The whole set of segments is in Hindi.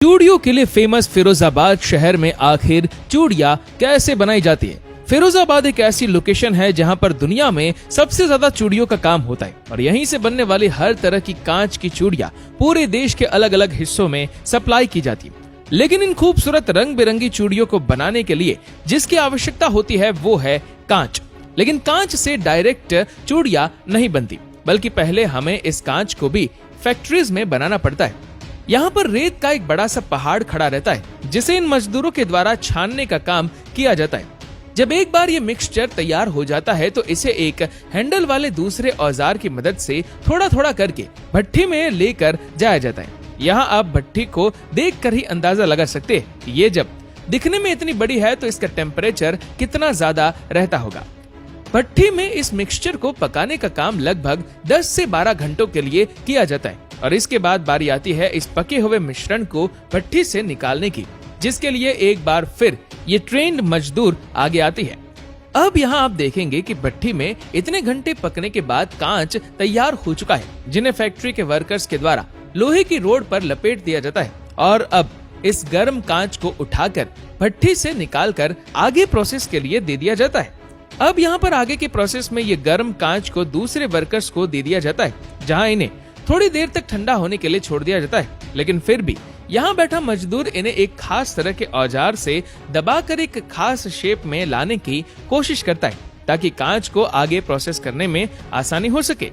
चूड़ियों के लिए फेमस फिरोजाबाद शहर में आखिर चूड़ियां कैसे बनाई जाती है। फिरोजाबाद एक ऐसी लोकेशन है जहां पर दुनिया में सबसे ज्यादा चूड़ियों का काम होता है और यहीं से बनने वाली हर तरह की कांच की चूड़ियां पूरे देश के अलग अलग हिस्सों में सप्लाई की जाती है। लेकिन इन खूबसूरत रंग बिरंगी चूड़ियों को बनाने के लिए जिसकी आवश्यकता होती है वो है कांच। लेकिन कांच से डायरेक्ट चूड़ियां नहीं बनती, बल्कि पहले हमें इस कांच को भी फैक्ट्रीज में बनाना पड़ता है। यहाँ पर रेत का एक बड़ा सा पहाड़ खड़ा रहता है जिसे इन मजदूरों के द्वारा छानने का काम किया जाता है। जब एक बार ये मिक्सचर तैयार हो जाता है तो इसे एक हैंडल वाले दूसरे औजार की मदद से थोड़ा थोड़ा करके भट्ठी में लेकर जाया जाता है। यहाँ आप भट्ठी को देखकर ही अंदाजा लगा सकते हैं कि ये जब दिखने में इतनी बड़ी है तो इसका टेम्परेचर कितना ज्यादा रहता होगा। भट्ठी में इस मिक्सचर को पकाने का काम लगभग 10 से 12 घंटों के लिए किया जाता है और इसके बाद बारी आती है इस पके हुए मिश्रण को भट्ठी से निकालने की, जिसके लिए एक बार फिर ये ट्रेन्ड मजदूर आगे आती है। अब यहाँ आप देखेंगे कि भट्ठी में इतने घंटे पकने के बाद कांच तैयार हो चुका है, जिन्हें फैक्ट्री के वर्कर्स के द्वारा लोहे की रोड पर लपेट दिया जाता है और अब इस गर्म कांच को उठाकर भट्ठी से निकालकर आगे प्रोसेस के लिए दे दिया जाता है। अब यहाँ पर आगे के प्रोसेस में ये गर्म कांच को दूसरे वर्कर्स को दे दिया जाता है, जहाँ इन्हें थोड़ी देर तक ठंडा होने के लिए छोड़ दिया जाता है। लेकिन फिर भी यहाँ बैठा मजदूर इन्हें एक खास तरह के औजार से दबाकर एक खास शेप में लाने की कोशिश करता है ताकि कांच को आगे प्रोसेस करने में आसानी हो सके।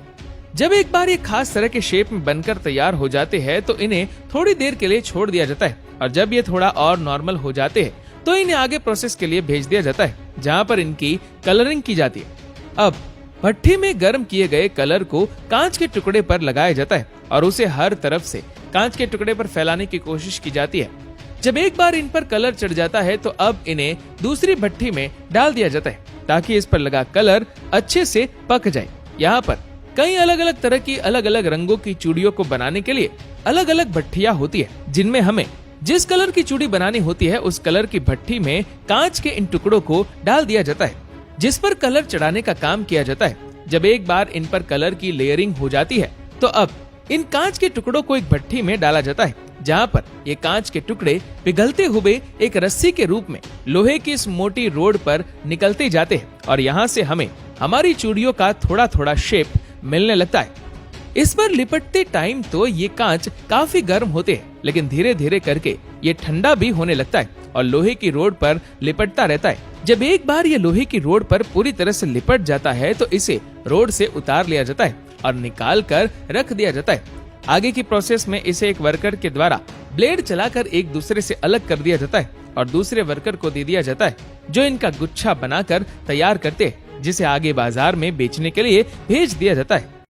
जब एक बार ये खास तरह के शेप में बनकर तैयार हो जाते हैं तो इन्हें थोड़ी देर के लिए छोड़ दिया जाता है और जब ये थोड़ा और नॉर्मल हो जाते हैं तो इन्हें आगे प्रोसेस के लिए भेज दिया जाता है, जहाँ पर इनकी कलरिंग की जाती है। अब भट्ठी में गर्म किए गए कलर को कांच के टुकड़े पर लगाया जाता है और उसे हर तरफ से कांच के टुकड़े पर फैलाने की कोशिश की जाती है। जब एक बार इन पर कलर चढ़ जाता है तो अब इन्हें दूसरी भट्ठी में डाल दिया जाता है ताकि इस पर लगा कलर अच्छे से पक जाए। यहाँ पर कई अलग अलग तरह की अलग अलग रंगों की चूड़ियों को बनाने के लिए अलग अलग भट्टियां होती है, जिनमें हमें जिस कलर की चूड़ी बनानी होती है उस कलर की भट्ठी में कांच के इन टुकड़ों को डाल दिया जाता है, जिस पर कलर चढ़ाने का काम किया जाता है। जब एक बार इन पर कलर की लेयरिंग हो जाती है तो अब इन कांच के टुकड़ों को एक भट्ठी में डाला जाता है, जहाँ पर ये कांच के टुकड़े पिघलते हुए एक रस्सी के रूप में लोहे की इस मोटी रोड पर निकलते जाते हैं और यहाँ से हमें हमारी चूड़ियों का थोड़ा थोड़ा शेप मिलने लगता है। इस पर लिपटते टाइम तो ये कांच काफी गर्म होते हैं, लेकिन धीरे धीरे करके ये ठंडा भी होने लगता है और लोहे की रोड पर लिपटता रहता है। जब एक बार ये लोहे की रोड पर पूरी तरह से लिपट जाता है तो इसे रोड से उतार लिया जाता है और निकाल कर रख दिया जाता है। आगे की प्रोसेस में इसे एक वर्कर के द्वारा ब्लेड चलाकर एक दूसरे से अलग कर दिया जाता है और दूसरे वर्कर को दे दिया जाता है, जो इनका गुच्छा बनाकर तैयार करते हैं, जिसे आगे बाजार में बेचने के लिए भेज दिया जाता है।